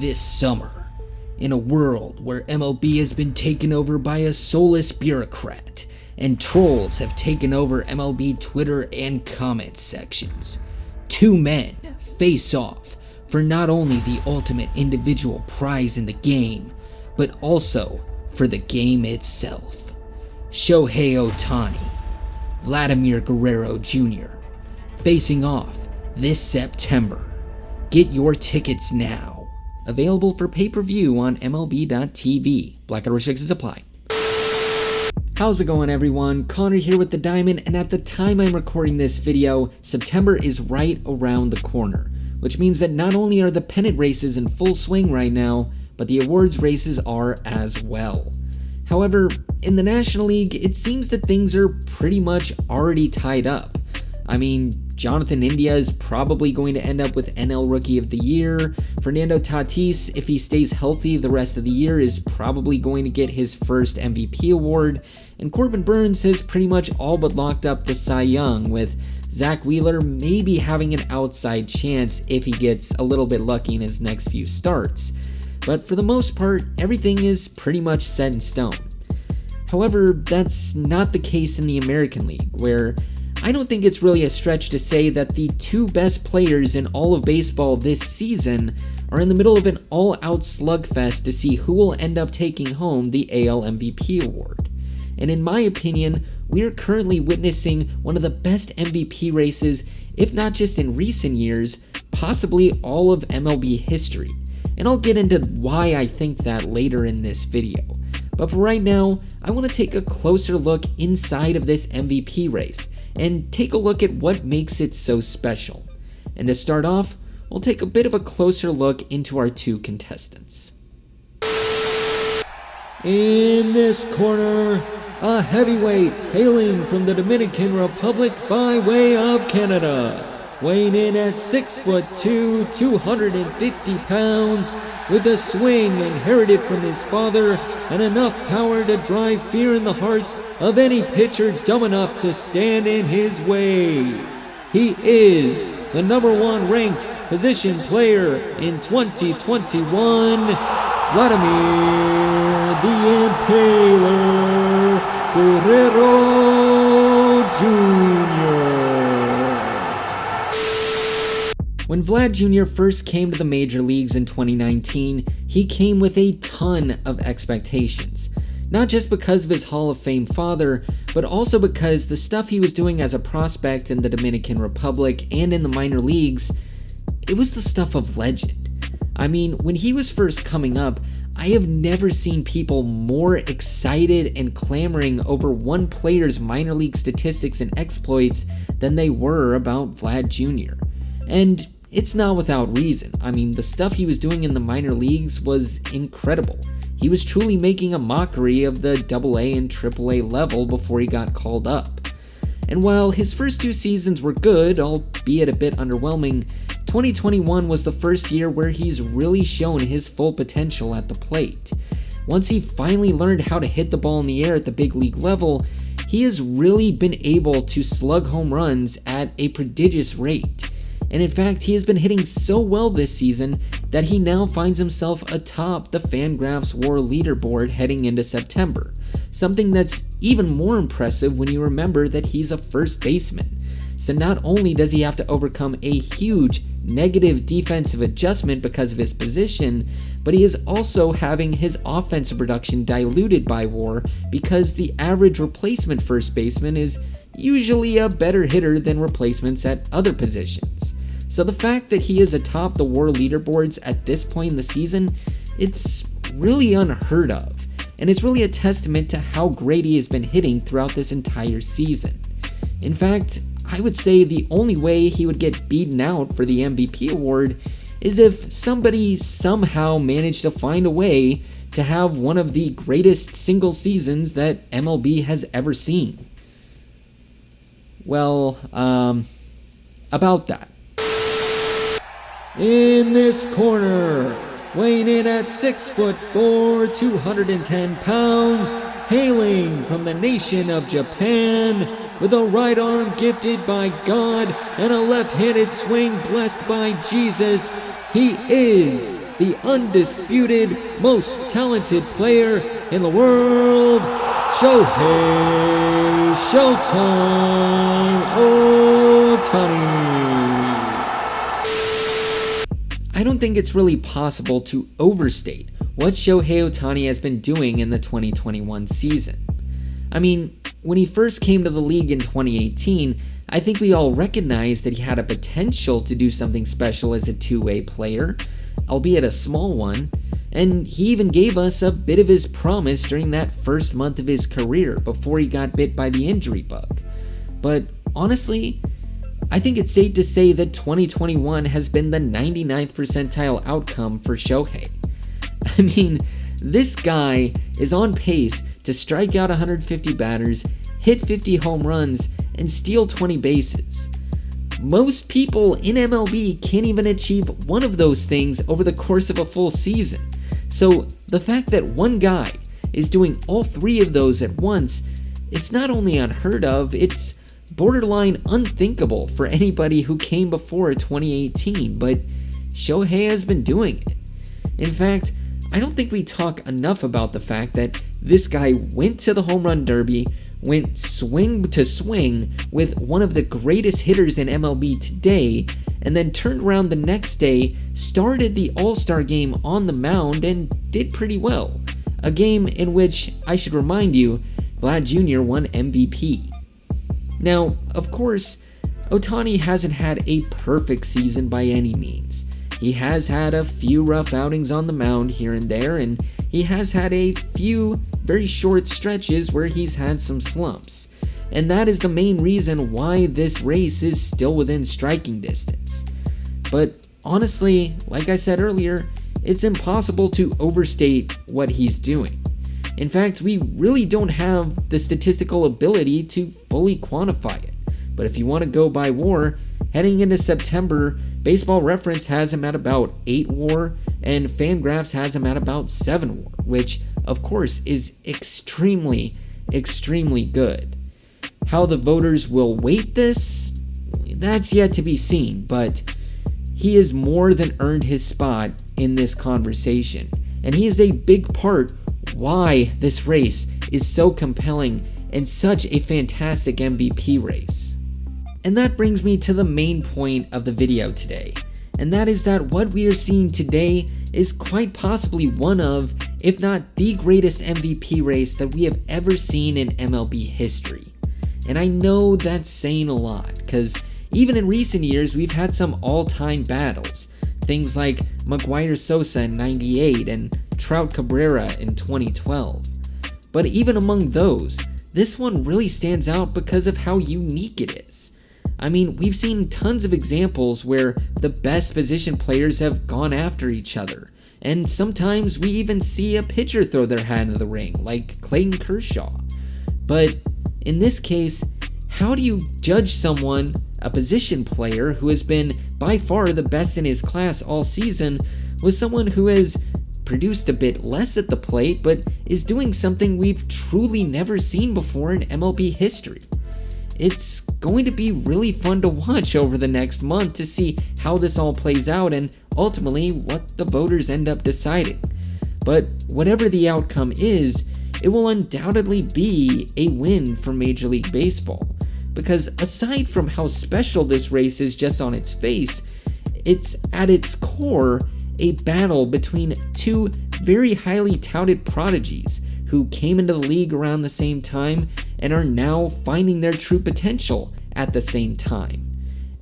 this summer. In a world where MLB has been taken over by a soulless bureaucrat, and trolls have taken over MLB Twitter and comment sections, two men face off for not only the ultimate individual prize in the game, but also for the game itself. Shohei Ohtani, Vladimir Guerrero Jr. facing off this September. Get your tickets now. Available for pay-per-view on MLB.tv. Blackout restrictions apply. How's it going, everyone? Connor here with the Diamond, and at the time I'm recording this video, September is right around the corner, which means that not only are the pennant races in full swing right now, but the awards races are as well. However, in the National League, it seems that things are pretty much already tied up. I mean, Jonathan India is probably going to end up with NL Rookie of the Year. Fernando Tatis, if he stays healthy the rest of the year, is probably going to get his first MVP award. And Corbin Burns has pretty much all but locked up the Cy Young, with Zach Wheeler maybe having an outside chance if he gets a little bit lucky in his next few starts. But for the most part, everything is pretty much set in stone. However, that's not the case in the American League, where I don't think it's really a stretch to say that the two best players in all of baseball this season are in the middle of an all-out slugfest to see who will end up taking home the AL MVP award. And in my opinion, we are currently witnessing one of the best MVP races, if not just in recent years, possibly all of MLB history. And I'll get into why I think that later in this video. But for right now, I want to take a closer look inside of this MVP race and take a look at what makes it so special. And to start off, we'll take a bit of a closer look into our two contestants. In this corner, a heavyweight hailing from the Dominican Republic by way of Canada, weighing in at 6'2", 250 pounds, with a swing inherited from his father and enough power to drive fear in the hearts of any pitcher dumb enough to stand in his way. He is the #1 ranked position player in 2021, Vladimir the Impaler Guerrero Jr. When Vlad Jr. first came to the major leagues in 2019, he came with a ton of expectations. Not just because of his Hall of Fame father, but also because the stuff he was doing as a prospect in the Dominican Republic and in the minor leagues, it was the stuff of legend. I mean, when he was first coming up, I have never seen people more excited and clamoring over one player's minor league statistics and exploits than they were about Vlad Jr. And it's not without reason. I mean, the stuff he was doing in the minor leagues was incredible. He was truly making a mockery of the AA and AAA level before he got called up. And while his first two seasons were good, albeit a bit underwhelming, 2021 was the first year where he's really shown his full potential at the plate. Once he finally learned how to hit the ball in the air at the big league level, he has really been able to slug home runs at a prodigious rate. And in fact, he has been hitting so well this season that he now finds himself atop the Fangraphs WAR leaderboard heading into September. Something that's even more impressive when you remember that he's a first baseman. So not only does he have to overcome a huge negative defensive adjustment because of his position, but he is also having his offensive production diluted by WAR because the average replacement first baseman is usually a better hitter than replacements at other positions. So the fact that he is atop the WAR leaderboards at this point in the season, it's really unheard of. And it's really a testament to how great he has been hitting throughout this entire season. In fact, I would say the only way he would get beaten out for the MVP award is if somebody somehow managed to find a way to have one of the greatest single seasons that MLB has ever seen. Well, about that. In this corner, weighing in at 6'4", 210 pounds, hailing from the nation of Japan, with a right arm gifted by God and a left-handed swing blessed by Jesus, he is the undisputed most talented player in the world, Shohei Showtime Ohtani. I don't think it's really possible to overstate what Shohei Ohtani has been doing in the 2021 season. I mean, when he first came to the league in 2018, I think we all recognized that he had a potential to do something special as a two-way player, albeit a small one, and he even gave us a bit of his promise during that first month of his career before he got bit by the injury bug. But honestly, I think it's safe to say that 2021 has been the 99th percentile outcome for Shohei. I mean, this guy is on pace to strike out 150 batters, hit 50 home runs, and steal 20 bases. Most people in MLB can't even achieve one of those things over the course of a full season. So the fact that one guy is doing all three of those at once, it's not only unheard of, it's borderline unthinkable for anybody who came before 2018, but Shohei has been doing it. In fact, I don't think we talk enough about the fact that this guy went to the home run derby, went swing to swing with one of the greatest hitters in MLB today, and then turned around the next day, started the All-Star game on the mound, and did pretty well. A game in which, I should remind you, Vlad Jr. won MVP. Now, of course, Ohtani hasn't had a perfect season by any means. He has had a few rough outings on the mound here and there, and he has had a few very short stretches where he's had some slumps. And that is the main reason why this race is still within striking distance. But honestly, like I said earlier, it's impossible to overstate what he's doing. In fact, we really don't have the statistical ability to fully quantify it. But if you want to go by WAR, heading into September, Baseball Reference has him at about 8 WAR, and Fangraphs has him at about 7 WAR, which, of course, is extremely, extremely good. How the voters will weight this, that's yet to be seen, but he has more than earned his spot in this conversation, and he is a big part why this race is so compelling and such a fantastic MVP race. And that brings me to the main point of the video today, and that is that what we are seeing today is quite possibly one of, if not the greatest MVP race that we have ever seen in MLB history. And I know that's saying a lot, because even in recent years we've had some all-time battles, things like Maguire-Sosa in '98 and Trout-Cabrera in 2012. But even among those, this one really stands out because of how unique it is. I mean, we've seen tons of examples where the best position players have gone after each other, and sometimes we even see a pitcher throw their hat into the ring, like Clayton Kershaw. But in this case, how do you judge someone, a position player who has been by far the best in his class all season, with someone who has produced a bit less at the plate but is doing something we've truly never seen before in MLB history? It's going to be really fun to watch over the next month to see how this all plays out and ultimately what the voters end up deciding. But whatever the outcome is, it will undoubtedly be a win for Major League Baseball. Because aside from how special this race is just on its face, it's at its core a battle between two very highly touted prodigies who came into the league around the same time and are now finding their true potential at the same time.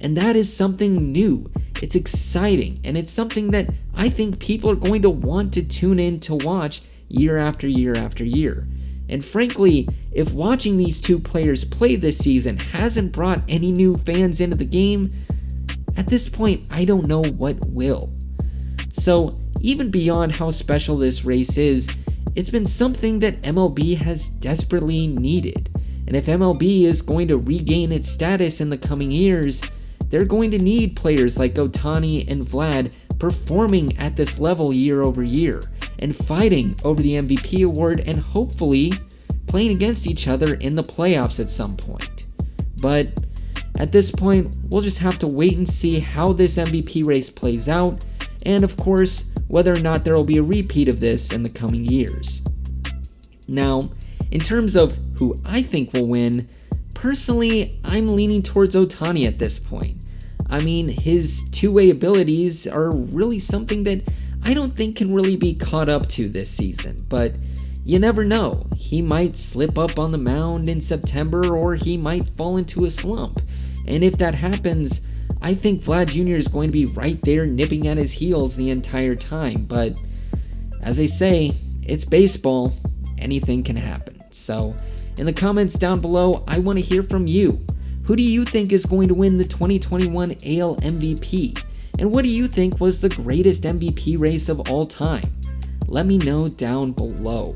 And that is something new. It's exciting, and it's something that I think people are going to want to tune in to watch year after year after year. And frankly, if watching these two players play this season hasn't brought any new fans into the game, at this point, I don't know what will. So, even beyond how special this race is, it's been something that MLB has desperately needed. And if MLB is going to regain its status in the coming years, they're going to need players like Ohtani and Vlad performing at this level year over year, and fighting over the MVP award and hopefully playing against each other in the playoffs at some point. But at this point, we'll just have to wait and see how this MVP race plays out, and of course, whether or not there will be a repeat of this in the coming years. Now, in terms of who I think will win, personally, I'm leaning towards Ohtani at this point. I mean, his two-way abilities are really something that I don't think can really be caught up to this season, but you never know. He might slip up on the mound in September, or he might fall into a slump. And if that happens, I think Vlad Jr. is going to be right there nipping at his heels the entire time. But as they say, it's baseball. Anything can happen. So in the comments down below, I want to hear from you. Who do you think is going to win the 2021 AL MVP? And what do you think was the greatest MVP race of all time? Let me know down below.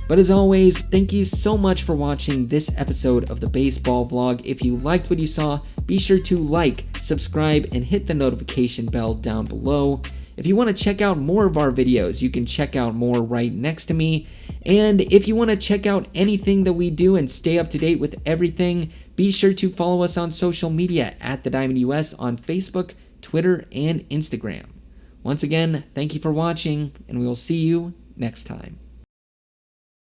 But as always, thank you so much for watching this episode of the Baseball Vlog. If you liked what you saw, be sure to like, subscribe, and hit the notification bell down below. If you want to check out more of our videos, you can check out more right next to me. And if you want to check out anything that we do and stay up to date with everything, be sure to follow us on social media at The Diamond US on Facebook, Twitter, and Instagram. Once again, thank you for watching, and we will see you next time.